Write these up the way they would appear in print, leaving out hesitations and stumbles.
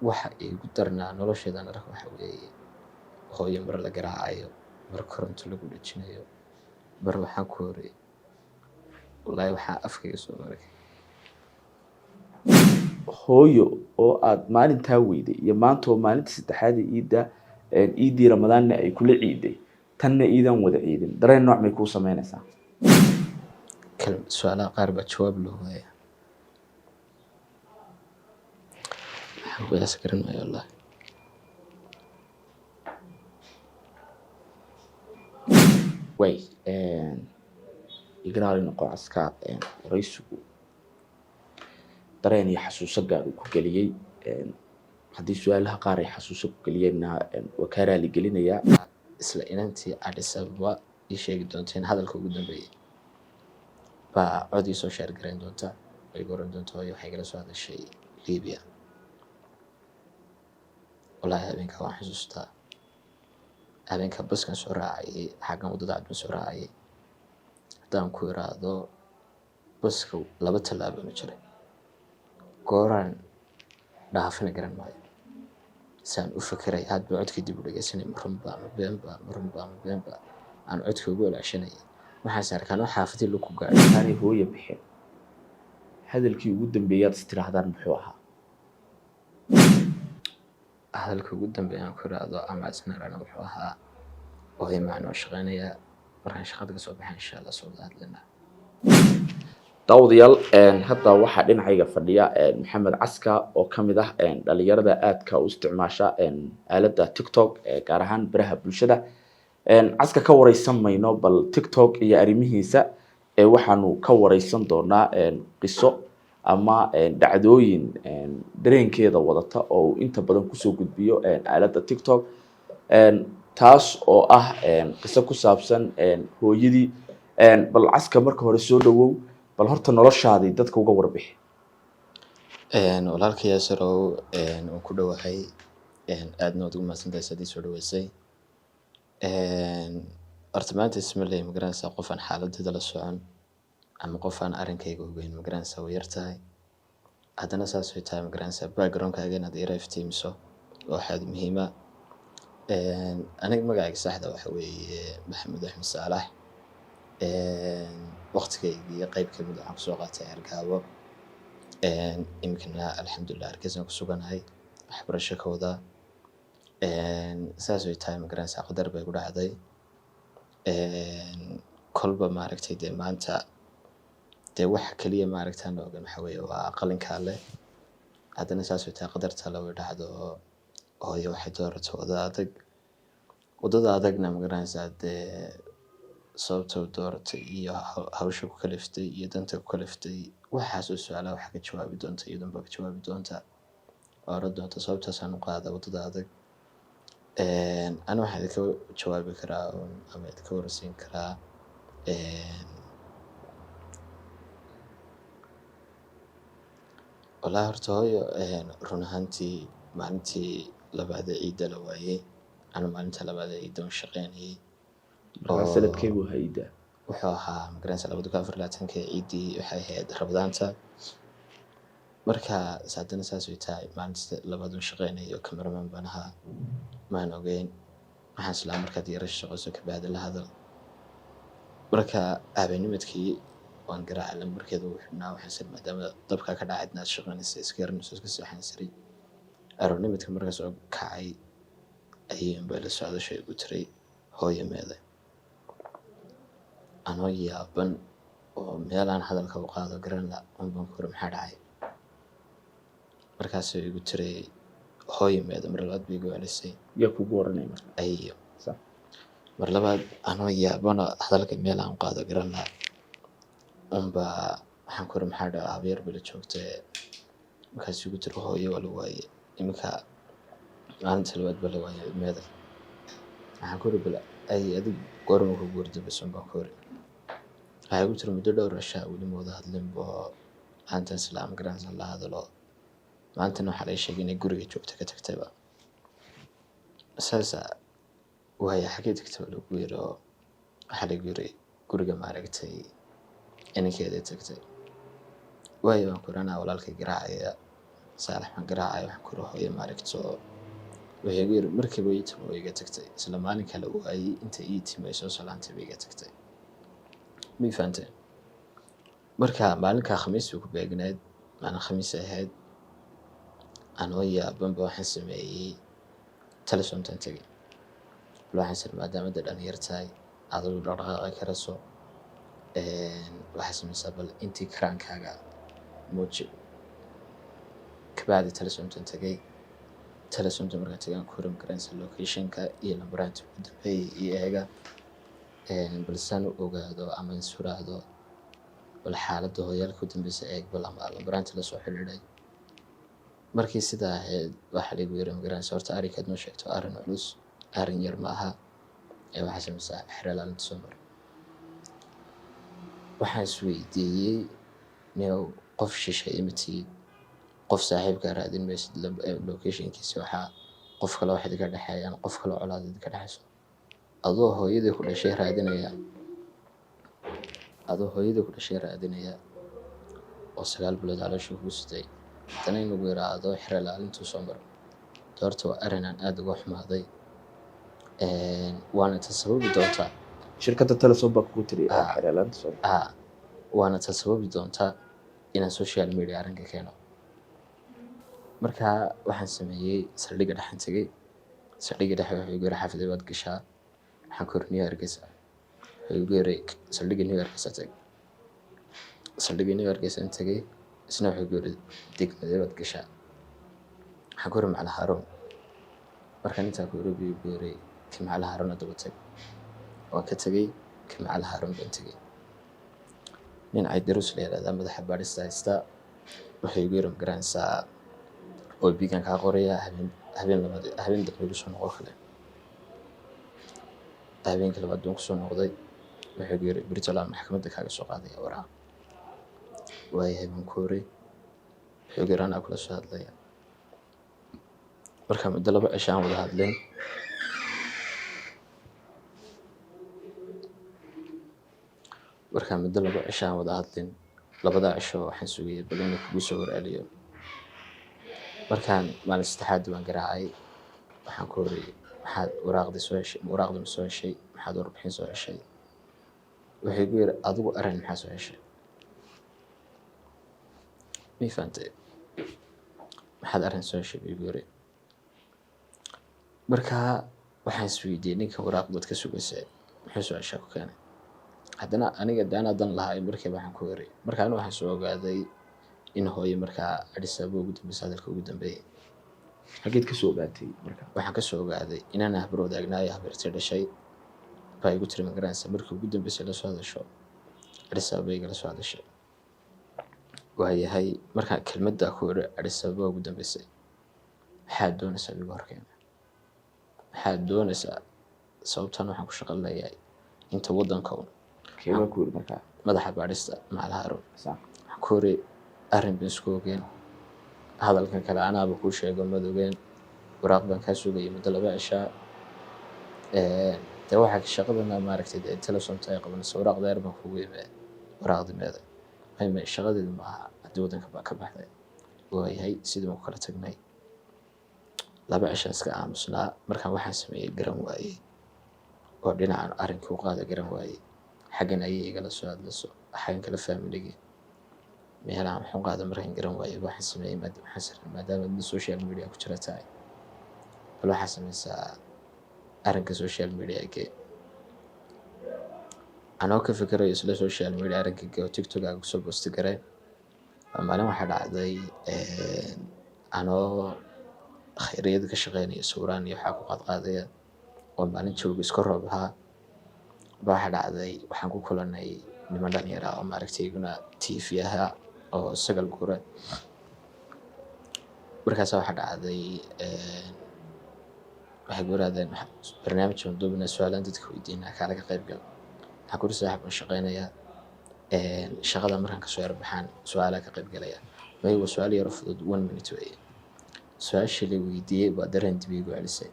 waxa igu darnaa nolosheedan arag waxa weeye hooyo mar la garaacayo mar koronto lagu dhajinayo mar waxaan ku hore wallaahi waxaa afkayga soo maray hooyo oo aad maalintaa weyday iyo maanta oo maalinta saddexaad iidii ramadaanna ay kula ciiday tanna iidan wada ciidin dareen nooc may kuu samaynaysaa su'aalaha qaar baa jawaab loo waaya waxaan qiyaas garan maayo wallaahi way igaraali noqo caska waraysigu dareen iyo xasuuso gaar uu ku geliyey haddii su-aalaha qaar ay xasuuso ku geliyeenna waa kaa raali gelinayaa isla inantii Addis Ababa ii sheegi doonteen hadalka ugu dambeeyay baa cod ii soo sheer garayn doonta way goran doonta hooyo waxay kala soo hadashay Liibiya wallaahi habeenkaa waan xusuustaa habeenka baskan soo raacayay xaggan waddada cadban soo raacayay haddaan ku iraahdo baska 2 tallaabo ma jiray gooraan dhaafina garan maayo saan u fakiray hadba codkii dib u dhageysanay marunba ama beenba aan codkii ugu walaashanayay waxaan arkaan oo xaafadii lagu gaadhay taani hooyo bixin hadalkii ugu dambeeyaad istirahdaan muxuu ahaa hadalka ugu dambeeyay aan ku iraahdo ama isnarana wuxuu ahaa hooyo macno shaqeynaya markaan shaqada ka soo baxay insha Allah soo hadlana dawdiyaal hadda waxaa dhinacayga fadhiya maxamed caska oo ka mid ah dhalinyarada aadka u isticmaasha aaladda TikTok gaar ahaan baraha bulshada caska ka wareysan mayno bal TikTok iyo arrimihiisa waxaanu ka wareysan doonaa qiso ama dhacdooyin dareenkeeda wadata oo inta badan kusoo gudbiyo aaladda TikTok taas oo ah qiso ku saabsan hooyadii bal caska marka hore soo dhawow bal horta noloshaadii dadka uga warbixi walaalkay Yaasarow aan ku dhawahay aadna ugu mahadsantahay sidii soo dhaweysay horta maanta ismaalay magaranaysa qof aan xaaladda la socon ama qof aan arrinkayga ogeyn magaranaysa way yartahay haddana saas way tahay magaranaysa background-kaaga inaad iftiimiso waxaad muhiim ah aniga magacayga saxda waxa weeye Maxamed Axmed Saalax waqtigeygii qayb ka mid ah waxaan kusoo qaatay Hargeysa imkana alxamdulillah Hargeysa ku suganahay waxbarasho ka wada saas way tahay magaranaysa qadar bay ku dhacday kolba maaragtay de maanta de wax kaliya maaragtaan ogan waxa weeye waa qalinka leh haddana saas way tahay qadarta la way dhacdo hooyo waxay dooratay wadada adagna magaranaysa de sababtoo dooratay iyo hawsha ku kaliftay iyo danta ku kaliftay waxaas oo su'aalaha waxa ka jawaabi doonta iyo danba ka jawaabi doonta oo doonta sababtaas aan u qaada wadada adag ana waxaan ka jawaabi karaa ama ka warsiin karaa wallaahi horta hooyo run ahaantii maalintii labaad ciidda la waayay ana maalinta labaad ciidda u shaqeynayay sanadkeegu hayda wuxuu ahaa magaranaysa 2024 ciidii waxay ahayd Ramadaanta marka saadana saas way tahay maalinta labaad u shaqeynayo cameraman baan ahaa maan ogeyn waxaan isla markaa diyaar shaqo ka baad la hadal marka habeenimidkii waan garaacay lambarkeedu wuxuuna waxaan maadaama dabka ka dhacayna shaqeynaysa iska saxan sari aroonimidka markaas oo kacay ayaan baa la socdo shay u tiray hooyo meeday anoo yaaban oo meelaan hadalka u qaado garan la baan ku maxaa dhacay markaas igu tiray hooyo meeday mar labaad bay go'aalisay yaa kugu waranay ayo mar labaad anoo yaaban hadalka meelaan u qaado garan la waxaan ku maxaa dhacay habeer bila joogtay markaas igu tiray hooyo wala waaye imika maalinta labaad bala waaye meeday waxaan ku rubla ay adig goorma ku guurdo basan baan ku ri waxay ku tiri muddo dhowr ashaa wali mooda hadlin boo maanta islaam garanaysa la hadalo maantana waxa la sheegay inay guriga joogto ka tagtayba saasa way xageed tagtay lagu yiro waxa la yiri guriga maaragtay inankeeda tagtay way waan ku ranaa walaalkay garaacaya saalax baan garaacay, waxaan ku iri hooyo maaragto waxay igu yiri markiiba ii timo way iga tagtay, isla maalin kale oo ay inta ii timi ay soo salaantay bay iga tagtay. Ma fahanteen? Marka maalinkaa khamiis bay ku beegneed, maalin khamiis ay ahayd, anoo yaabanba waxaan sameeyey telefontan tegey. Bal waxaan siri maadaama dad dhalinyar tahay adigu dhaqdhaqaaqi karayso waxaa sameysaa bal intii karaankaaga muuji. Kabacdi telefontan tegey, telefonta markaan tegay aan ku iri magaranaysa locationka iyo lambaranta ugu dambeeyay iyo eega bal saan u ogaado ama in suraado bal xaaladda hooyaalka u dambeysay eeg bal ama lambaranta la soo xiriiray. Markii sidaa ahayd waxaa lagu yiri magaranaysa horta arrinkaad noo sheegto arrin culus, arrin yar ma aha waxaa sameysaa xero ilaalinta soo mar. Waxaan isweydiiyey niyow qof shisheeye ma tihid, qof saaxiibkaa raadin maysid locationkiisa waxaa qof kale wax idinka dhexeeyaan, qof kale colaad idinka dhexeyso. Adoo hooyadii ku dhashay raadinaya oo 9 bilood caloosha kugu sitay haddana in lagu yiraahdo xero ilaalinta soo mar. Horta waa arrin aan aad uga xumaaday waana sababi doontaa shirkadda Telesom baa kugu tiri xero ilaalinta soo mar. waana sababi doontaa inaan social media arrinka keeno. Marka waxaan sameeyey saldhigga dhexan tegey, saldhigga dhexe wuxuu igu yiri xaafadda waad gashaa, waxaan ku iri New Hargeysa, wuxuu igu yiri saldhigga New Hargeysa tag. Saldhigga New Hargeysa aan tegey, isna wuxuu igu yiri degmada waad gashaa, waxaan ku iri Macalin Haruun. Markaan intaa ku iri buu igu yiri kii Macalin Haruun daba tag. Waan ka tegey kii Macalin Haruun baan tegey. nin Caydarus la yiraahdaa madaxa baadhista haysta wuxuu igu yiri magaranaysaa oo biigan kaa qoraya habeen dambe igu soo noqon kale. Habeenkii labaad baan kusoo noqday, wuxuu igu yiri Britoland maxkamadda kaaga soo qaadaya waraaq. Waayahay baan ku iri, wuxuu igu yiri anaa kula soo hadlaya. Marka muddo 2 cisho aan wada hadlin labada cisho waxaan sugayay bal inuu kugu soo warceliyo. Markaan maalin saddexaad baan garaacay, waxaan ku iri maxaad waraaqda soo heshay, waraaqda ma soo heshay, maxaad warbixin soo heshay. Wuxuu igu yiri adigu arrin maxaa soo heshay. Ma fahantay? maxaad arrin soo heshay buu igu yiri. Marka waxaan isweydiiyey ninka waraaqdood ka sugaysay muxuu soo heshay ku keenay. haddana aniga daanadan lahaa markiiba waxaan ku iri markaan waxaan soo ogaaday in hooyo markaa Addis Ababa ugu dambeysay hadalka ugu dambeeyay. Xageed ka soo ogaatay marka? Waxaan ka soo ogaaday inaan habar wadaagnaay habartii dhashay baa igu tiri magaranaysa markii ugu dambeysay la soo hadasho Addis Ababa igala soo hadashay. Waayahay markaan kelmadda ku iri Addis Ababa ugu dambeysay maxaad doonaysaa igu horkeena, maxaad doonaysaa sababtan waxaan ku shaqo leeyahay inta waddanka Keebaa ku iri markaa? madaxa baadhista Macalin Haruun. Sax. Waxaan ku iri arrin baan isku ogeen, hadalkan kale anaaba kuu sheego madogeen, waraaq baan kaa sugayay muddo 2 cisho dee waxaa shaqadana maaragtay dee Telesomta ay qabanayso waraaqda yar baan kugu iibay waraaqdimeeda shaqadeedu ma aha haddii waddanka baa ka baxday. Waayahay sidii baan ku kala tagnay 2 cisho iska aamusnaa. Markaan waxaan sameeyey garan waayey oo dhinacan arrinkii u qaada garan waayey, xaggan ayay igala soo hadlayso xaggan kala familigii meelahan waxaan qaada markaan garan waayey waxaan sameeyey maadaama social media ku jira tahay bal waxaa sameysaa arrinka social media gee. anoo ka fikirayo isla social media arrinka gee oo TikTok aan kusoo post garay. maalin waxaa dhacday anoo khayriyada ka shaqeynaya sawiraan iyo waxaa ku qaadqaadaya oo maalin jooga iska roob ahaa baa waxaa dhacday waxaan ku kulanay niman dhalinyaro ah oo maaragtay iguna TV ahaa oo sagal gure. markaas waxaa dhacday waxay yiraahdeen barnaamij aan duubnaa su'aalaan dadka weydiinaa kaala ka qayb gal. waxaan ku iri saaxiib aan shaqeynaya shaqada markaan ka soo yar baxaan su'aalaha ka qayb galaya. Waa su'aal yar oo fudud 1 minute weeye. Su'aashii la weydiiyey waa dareen dib igu celisay.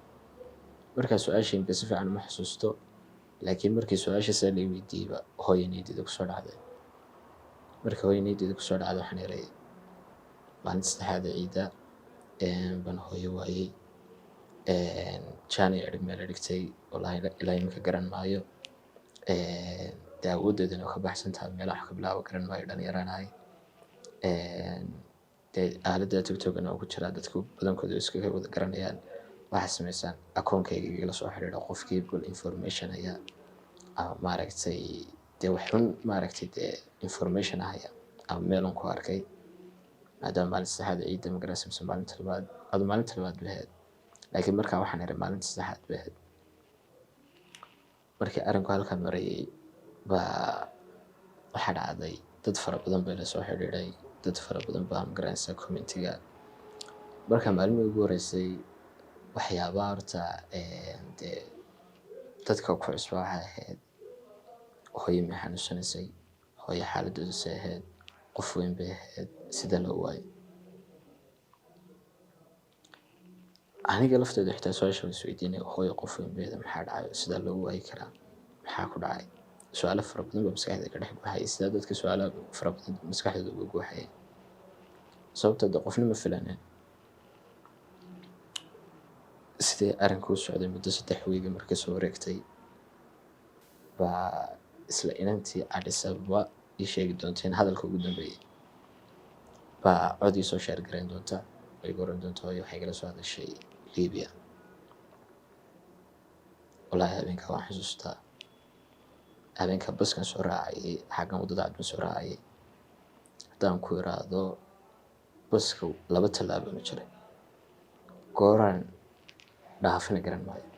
Markaa su'aashii si fiican ma xasuusto laakiin markii su'aashaas la weydiiyeyba hooyadeydii ku soo dhacday. Markii hooyadeydii ku soo dhacday waxaan iray maalinta saddexaad ee ciidda baan hooyo waayey. jaan iyo edhig meel dhigtay wallaahi ilaa iminka garan maayo. dee awooddeedana ka baxsan tahay meelaha wax ka bilaabo garan maayo, dhalinyaranahay. dee aaladda tiktokana oo ku jiraa dadku badankooda iskaga wada garanayaan. waxaa samaysaan akoonkayga igala soo xidhiidha qofkii bal information haya ama maaragtay dee wax xun maaragtay dee information haya ama meelan ku arkay, maadaama maalinta saddexaad ee ciidda magaraysa mise maalinta labaad maalinta labaad bay ahayd, laakiin markaa waxaan iray maalinta saddexaad bay ahayd. markii arrinku halkaa marayay baa waxaa dhacday dad fara badan bay la soo xidhiidhay, dad fara badan baa magaraysa commentiga. markaa maalmihii ugu horreysay waxyaabaha horta dee dadka ku cusba waxay ahayd hooyo may xanuunsanaysay, hooyo xaaladoodu say ahayd, qof weyn bay ahayd, sida loo waayo. aniga lafteeda xitaa su-aasha waan isweydiinay, hooyo qof weyn bay ahayd, maxaa dhacay, sidaa loogu waayi karaa, maxaa ku dhacay? su-aalo fara badan baa maskaxda ka dhex guuxayay, sidaa dadka su-aalo fara badan maskaxdooda uga guuxayay. sababtoo de qofna ma filaneen. sidee arrinkuu socday muddo 3 wiig markii soo wareegtay baa isla inantii Addis Ababa ii sheegi doonteen hadalka ugu dambeeyay baa cod ii soo sheer garayn doonta, way goran doonta hooyo waxay igala soo hadashay Liibiya. wallaahi habeenkaa waan xusuustaa, habeenkaa baskan soo raacayay xaggan waddada cad baan soo raacayay. haddaan ku iraahdo baska 2 tallaabo ma jiray, gooraan dhaafina garan maayo.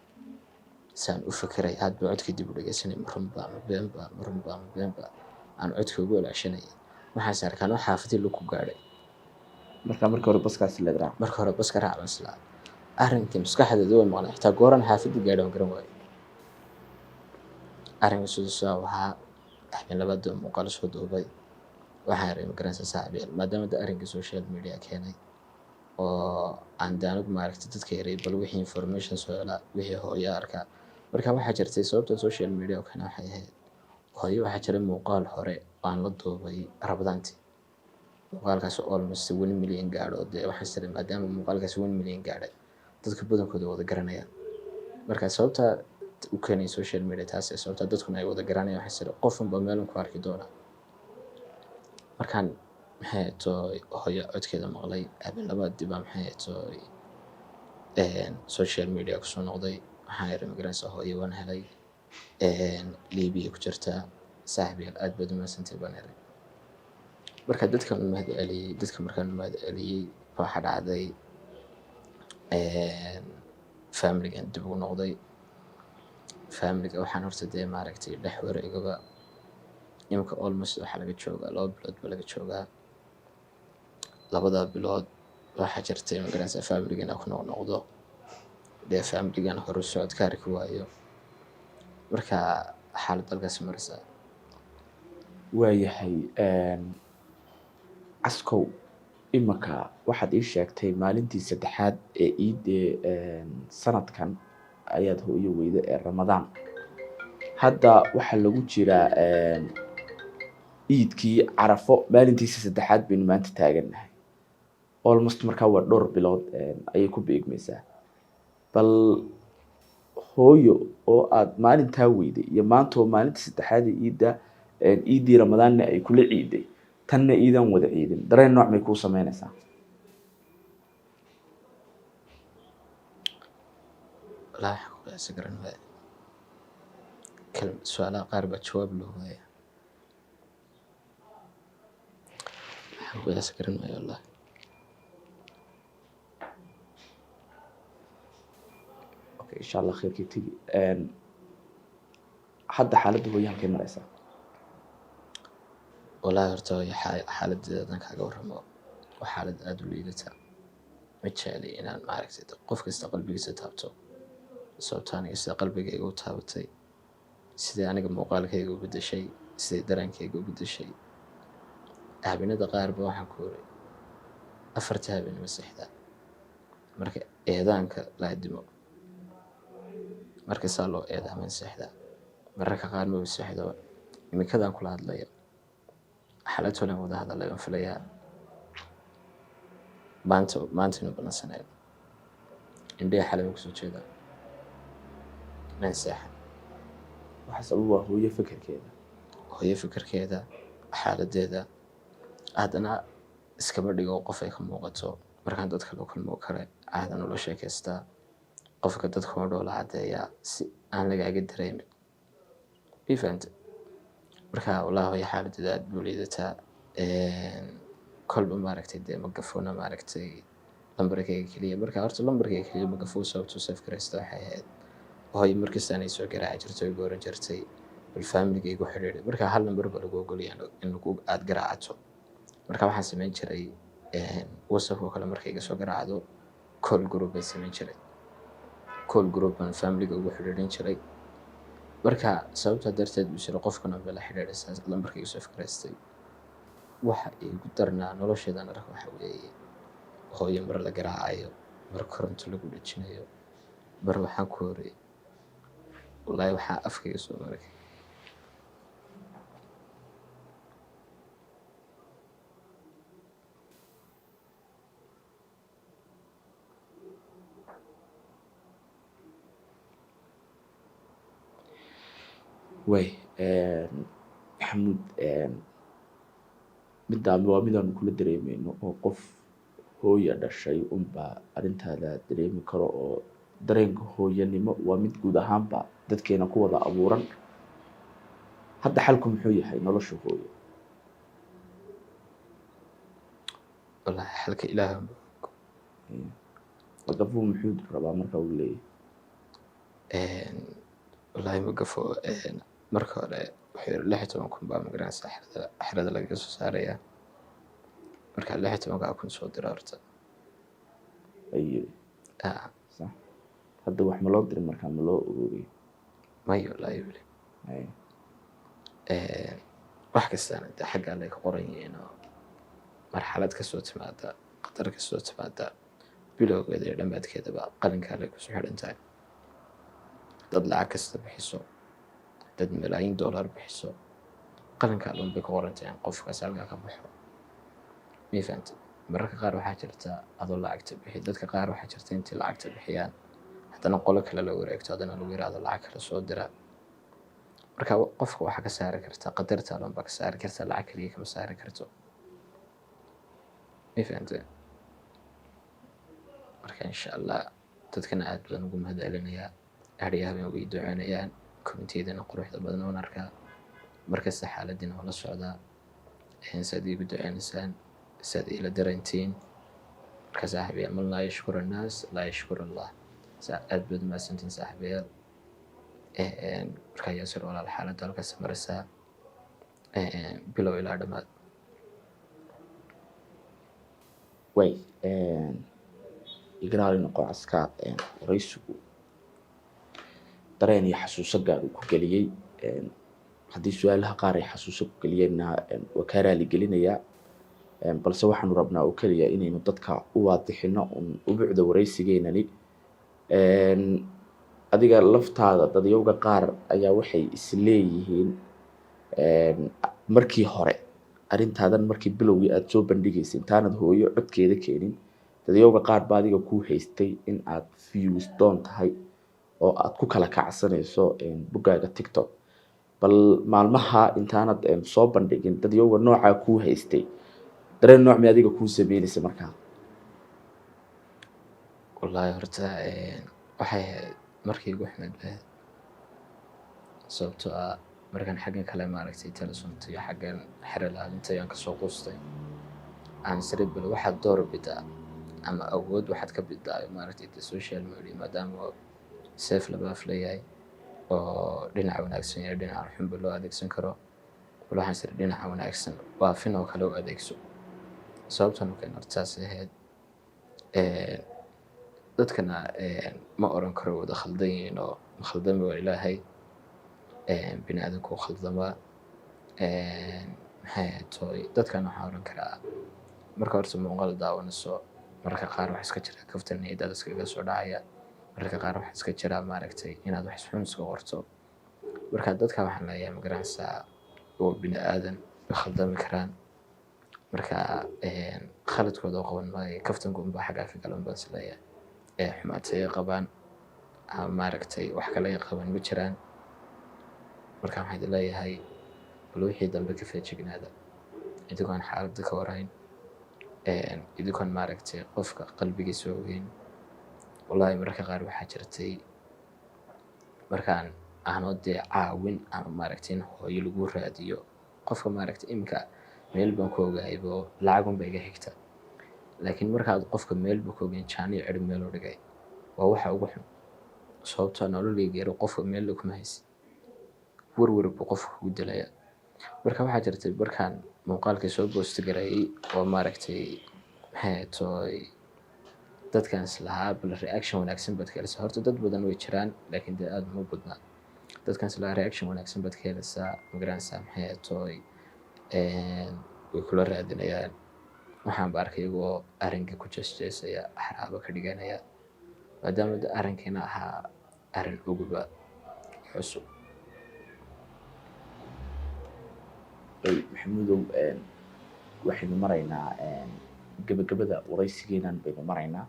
saan u fakeray aad baa codkii dib u dhegeysanay, ma runbaa ma beenbaa ma runbaa ma beenbaa aan codkii ugu walaashanayay. waxaas arkaan wax xaafadii lagu gaadhay. marka hore baskaas la raac marka hore baska raac baan islaa arrinkii maskaxdeeda way maqnay, xitaa gooraan xaafadii gaadhay waan garan waayo. arrinka sidiisaa waxaa habeen labaad muuqaal soo duubay. waxaan yaray magaranaysa saaxiibayaal, maadaama da arrinkii social media keenay oo aan daanug maaragtay dadka yaray bal wixii information soo helaa, wixii hooyo arkaa. marka waxaa jirtay sababta social media oo kana waxay ahayd hooyo waxaa jiray muuqaal hore aan la duubay Rabadaantii. muuqaalkaas almost 1 milyan gaadho. dee waxaan jiray maadaama muuqaalkaas 1 milyan gaadhay dadka badankooda wada garanayaan. marka sababta u keenay social media taas sababta dadkuna ay wada garanayaan waxay jiray qofanba meelan ku arki doona. markaan maxay tooy hooyo codkeeda maqlay habeen labaadii baa maxay tooy social media ku soo noqday. waxaan yaray magaranaysa hooyo waan helay Liibiya ku jirtaa, saaxiibayaal aad baad u mahadsantahay baan yaray. marka dadkan u mahad celiyay, dadka markaan u mahad celiyay waxaa dhacday familigan dib ugu noqday. familiga waxaan horta dee maaragtay dhex wareegaba imika almost waxaa laga joogaa 2 bilood baa laga joogaa. 2 bilood waxaa jirtay magaranaysa familigan ku noqdo dee familigan hore u socod ka arki waayo. marka xaalad halkaas maraysa. waayahay caskow imika waxaad ii sheegtay maalintii saddexaad ee ciidee sanadkan ayaad hooyo weyda ee Ramadaan. hadda waxaa lagu jiraa ciidkii Carafo maalintiisa saddexaad baynu maanta taagannahay. almost markaa waa 2 bilood ayay ku beegmaysaa. bal hooyo oo aad maalintaa weyday iyo maanta oo maalinta saddexaad ee ciidda ciiddii Ramadaanna ay kula ciiday, tanna ciidan wada ciidin, dareen nooc may kuu samaynaysaa? wallaahi waxaan ku qiyaasi garan waayo. su-aalaha qaar baa jawaab loo waaya. waxaan ku qiyaasi garan waayo wallaahi. okay insha Allah khayrkii tegi. hadda xaaladda hooyo halkay maraysaa? wallaahi horta hooyo xaaladeeda haddaan kaaga warramo waa xaalad aad u liidata. ma jecli inaan maaragtay qof kasta qalbigiisa taabto, sababtoo aniga sida qalbigayga u taabatay, sidee aniga muuqaalkayga u beddeshay, sidee dareenkayga u beddeshay. habeenada qaar ba waxaan ku oray 4 habeen ma seexdaa. marka eedaanka la addimo marka saa loo eedaaman seexdaa. mararka qaar ma seexdo. imikadaan kula hadlayo xaalad wada hadalay waan filayaa maanta inuu balansanaayo indhaha xalay kusoo jeedaa maan seexan. waxa sabab waa hooyo fikirkeeda. hooyo fikirkeeda xaaladeeda haddana iskama dhigo qof ay ka muuqato markaan dadka la kulmo kale aadan ula sheekaystaa qofka dadka oo dhoola cadeeyaa si aan lagaaga dareemin ifanta. marka wallaahi hooyo xaaladeeda aad buu liidataa. kolba maaragtay dee magafoona maaragtay lambarkayga keliya marka horta lambarkayga keliya magafoo sababtuu saf garaysta waxay ahayd hooyo markastaan ay soo garaaci jirtay ay gooran jirtay bal faamiligaygu xidhiidhay marka hal lambar baa lagu ogolyahay in aad garaacato. marka waxaan samayn jiray whatsapp oo kale markay iga soo garaacdo call group baan samayn jiray. call group baan faamiliga ugu xidhiidhin jiray. marka sababtaa darteed buu jira qofkana bala xidhiidhaysaa lambarkayga soo fikiraystay. waxa igu darnaa nolosheedan arag waxa weeye hooyo mar la garaacayo mar koronto lagu dhajinayo mar waxaan ku horey wallaahi waxaa afkayga soo maray. way maxamuud midaan waa midaan kula dareemayno oo qof hooya dhashay unbaa arrintaada dareemi karo oo dareenka hooyanimo waa mid guud ahaanba dadkeena ku wada abuuran. hadda xalku muxuu yahay nolosha hooyo? wallaahi xalka ilaahay magafuu muxuu rabaa marka uu leeyahay? wallaahi magafo marka hore wuxuu yiri 16 baa magaranaysa xirada laga soo saaraya marka 16 kun soo dira horta ayo صح hadda wax ma loo dirin marka ma loo ururiyo mayo wallaahi weli wax kastaan inta xagga alle ka qoran yihiin oo marxalad ka soo timaada qadar ka soo timaada bilowgeeda iyo dhammaadkeedaba qalinka alle ku soo xidhan tahay. dad lacag kasta bixiso dad malaayiin dollar bixiso qalinka alle bay ku qoran tahay qofkaas halkaa ka baxo miifant. mararka qaar waxaa jirta adoo lacagta bixi dadka qaar waxaa jirta intii lacagta bixiyaan haddana qolo kale la wareegto haddana lagu yiraahdo lacag kale soo dira. marka qofka waxaa ka saari karta qadarta alle baa ka saari karta lacag kaliya kama saari karto miifant. marka insha allah dadkana aad baan ugu mahadcelinayaa aryahabeen way ducaynayaan komintiidana quruxda badan oo arkaa markasta xaaladina waa la socdaa saad igu ducaynaysaan saad ila darantiin marka saaxiibayaal man laa yashkuru annaas laa yashkuru allah. aad baad mahadsantiin saaxiibayaal. marka yaasir walaal xaaladda halkaas maraysaa bilow ilaa dhammaad. way igraal noqo aska waraysigu dareen iyo xasuuso gaar uu ku geliyay. haddii su-aalaha qaar ay xasuuso ku geliyeenna waa kaa raali gelinayaa balse waxaanu rabnaa oo keliya inaynu dadka u waadixino ubuucda waraysigeenani. adiga laftaada dadyowga qaar ayaa waxay isleeyihiin markii hore arrintaadan markii bilowgii aad soo bandhigaysay intaanad hooyo codkeeda keenin dadyowga qaar baa adiga kuu haystay in aad views doon tahay oo aad ku kala kacsanayso buggaaga tiktok. bal maalmaha intaanad soo bandhigin dadyowga noocaa kuu haystay dareen nooc mi adiga kuu sameynaysa markaa? wallaahi horta waxay ahayd markii igu xumed lahayd sababtoo ah markaan xaggan kale maaragtay telesoonta iyo xaggan xero laalinta ayaan kasoo quustay aan siri bal waxaad door bidaa ama awood waxaad ka bidaa maaragtay social media maadaama seef laba af leeyahay oo dhinaca wanaagsan iyo dhinaca xunba loo adeegsan karo. waxaan siri dhinaca wanaagsan waafin oo kale u adeegso sababtan oo kale hortaas ahayd dadkana ma oran karo wada khaldan yihiin oo khaldami waa ilaahay bini aadamku khaldama. maxay tooy dadkan waxaan oran karaa marka horta muuqaal daawanayso mararka qaar wax iska jira kaftan niyadda iskaga soo dhacaya mararka qaar wax iska jira maaragtay inaad wax xun iska qorto. marka dadka waxaan leeyahay magaranaysaa oo bini aadan way khaldami karaan marka khaladkooda oo qaban maayo kaftanka unbaa xaggaa ka galan baan isleeyahay xumaatay ay qabaan ama maaragtay wax kale ay qaban ma jiraan. marka waxaan idin leeyahay bal wixii dambe ka feejignaada idinkoon xaaladda ka warayn idinkoon maaragtay qofka qalbigiisa ogeyn. wallaahi mararka qaar waxaa jirtay markaan aanoo dee caawin ama maaragtay in hooyo lagu raadiyo qofka maaragtay iminka meel baan ku ogaaybo lacagun ba iga xigta, laakiin markaad qofka meelba ku ogeyn jaaniyo cirib meel u dhigay waa waxa ugu xun. sababtoo nololeyga yaro qofka meel kuma haysid warwar buu qofka kugu dilaya. marka waxaa jirtay markaan muuqaalkii soo boosti gareeyay oo maaragtay maxay tooy dadkan islahaa bal reaction wanaagsan baad ka helaysaa. horta dad badan way jiraan laakiin dee aad uma badnaa. dadkan islahaa reaction wanaagsan baad ka helaysaa magaranaysaa maxay tooy way kula raadinayaan. waxaan ba arkay iyagoo arrinka ku jeesjeesaya axraaba ka dhiganaya maadaama arrinkiina ahaa arrin uguba cusub. maxamuudow waxaynu maraynaa gabagabada waraysigeenan baynu maraynaa.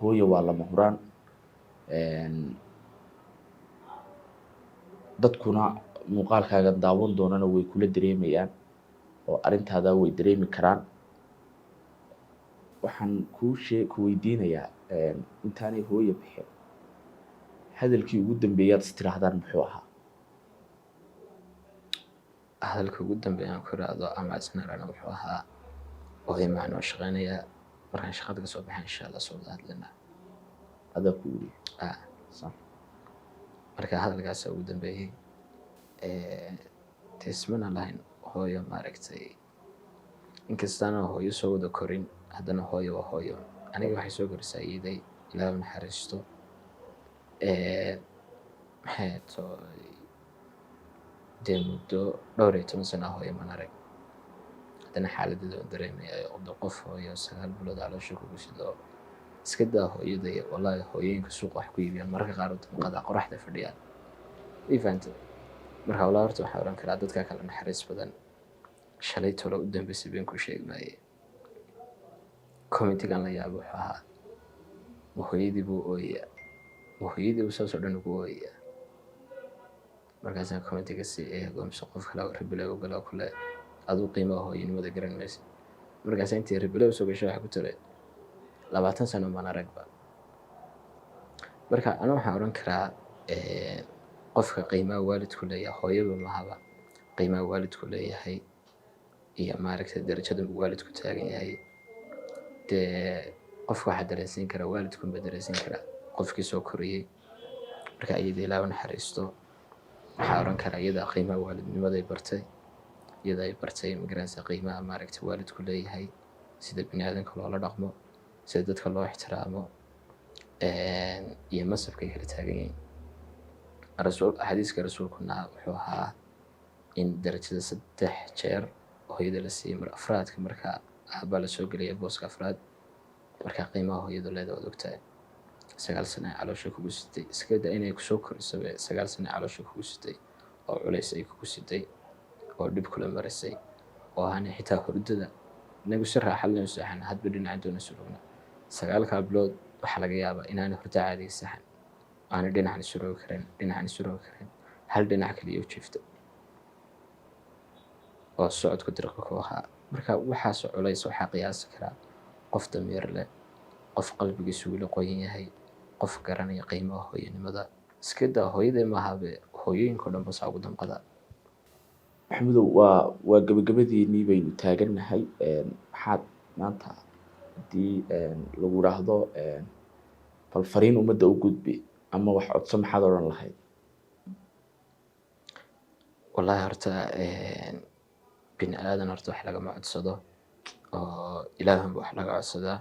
hooyo waa lama huraan, dadkuna muuqaalkaaga daawan doonana way kula dareemayaan oo arrintaada way dareemi karaan. waxaan ku weydiinayaa intaanay hooyo bixin hadalkii ugu dambeeyaad is tiraahdaan muxuu ahaa? hadalka ugu dambeeyaan ku iraahdo ama isnarana wuxuu ahaa hooyo macaan oo shaqeynaya markaan shaqada kasoo baxay insha allah soo wada hadlaynaa. adaa ku yiri marka hadalkaas ugu dambeeyay tismana lahayn hooyo maaragtay inkastaana hooyo soo wada korin haddana hooyo waa hooyo. aniga waxay soo korisay iiday ilaahu naxariisto maxay tooy dee muddo dhowr iyo 10 sano hooyo man arag haddana xaaladeeda waan dareemayaa oo qof hooyo 9 bilood caloosha kugu sido iska daa hooyaday. wallaahi hooyooyinka suuqa wax ku iibiyaan mararka qaar wadamada qoraxda fadhiyaan ifanta. marka wallaahi horta waxaan oran karaa dadka kale naxariis badan. shalay tolo u dambeysay been ku sheegmayay commentigan la yaabo wuxuu ahaa hooyadii buu ooyaa hooyadii uu soo dhan ugu ooyaa. markaasaan commentiga si eego mise qof kale oo rebel u galo kule aduu qiimaha hooyanimada garan maysid. markaas intii rebel soo gashay waxa ku tire 20 sano man aragba. marka ana waxaan oran karaa qofka qiimaha waalidku leeyahay hooyada mahaba qiimaha waalidku leeyahay iyo maaragtay darajada waalidku taagan yahay dee qofka waxa dareensiin kara waalidku ma dareensiin kara qofkii soo koriyay. marka iyada ilaahu naxariisto waxaan oran karaa iyada qiimaha waalidnimada ay bartay iyada ay bartay magaranaysaa qiimaha maaragtay waalidku leeyahay sida bini'aadanka loola dhaqmo sida dadka loo ixtiraamo iyo masabka ay kala taagan yihiin. xadiiska rasuulkuna wuxuu ahaa in darajada 3 jeer hooyada la siiyay mar afraadka marka aabba la soo gelaya booska afraad. marka qiimaha hooyada leedahay waad ogtahay 9 sano caloosha kugu sitay iska daa inay ku soo koriso 9 sano caloosha kugu sitay oo culays ay kugu sitay oo dib kula marisay oo aan xitaa hurdada nagu si raaxad leh saxan hadba dhinaca doona surugna 9 bilood waxa laga yaabaa inaan hurdo caadi saxan aan dhinacan surug karin hal dhinac kaliya u jiifto oo socodku dirqa ku ahaa. marka waxaas culays waxa qiyaas kara qof damiir leh qof qalbigiisu wili qoyan yahay qof garanaya qiimaha hooyanimada iska daa hooyada maahabe hooyooyinka dhan ba saagu damqada. maxamudow waa gabagabadeenii baynu taagannahay. maxaad maanta haddii lagu yiraahdo bal fariin ummadda u gudbi ama wax codso maxaad oran lahayd? wallaahi horta bini'aadan horta wax lagama codsado oo ilaahan wax laga codsadaa.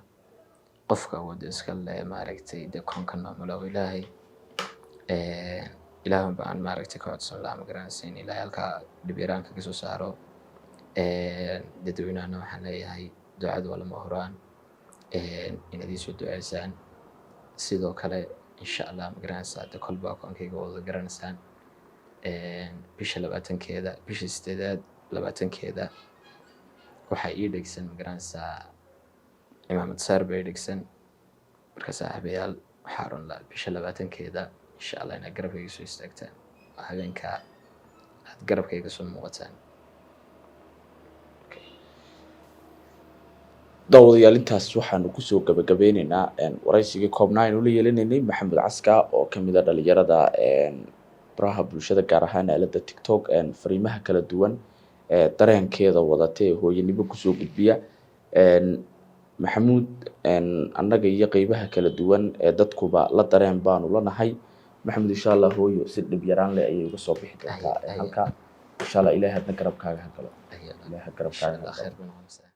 qofka wada iska leh maaragtay dee koonka noomalow ilaahay ilaahan baan maaragtay ka codsan lahaa magaranaysa in ilaahay halkaa dhibiraanka ka soo saaro. dadweynahana waxaan leeyahay ducadu waa lama huraan inaad iisoo duceysaan sidoo kale insha allah magaranaysaa de kolba koonkayga wada garanaysaan bisha 20keeda bisha 8aad 20keeda waxaa ii dhegsan magaranaysaa imaamad saar bay dhegsan marka saaxiibayaal waxaa oran lahaa bisha 20-keeda insha allah inaad garabkayga soo istaagtaan oo habeenka aad garabkayga soo muuqataan. daawadayaal intaas waxaanu kusoo gabagabeyneynaa waraysigii koobnaa aynu la yeelinaynay maxamed caska oo kamid ah dhalinyarada baraha bulshada gaar ahaan aalada tiktok fariimaha kala duwan dareenkeeda wadata ee hooyanimo kusoo gudbiya. maxamuud annaga iyo qeybaha kala duwan ee dadkuba la dareen baanu lanahay. maxamuud insha allah hooyo si dhib yaraan leh ayay uga soo bixi doontaa halka insha allah ilaahay hadna garabkaaga ha galo. ilaahay garabkaaga ha galo.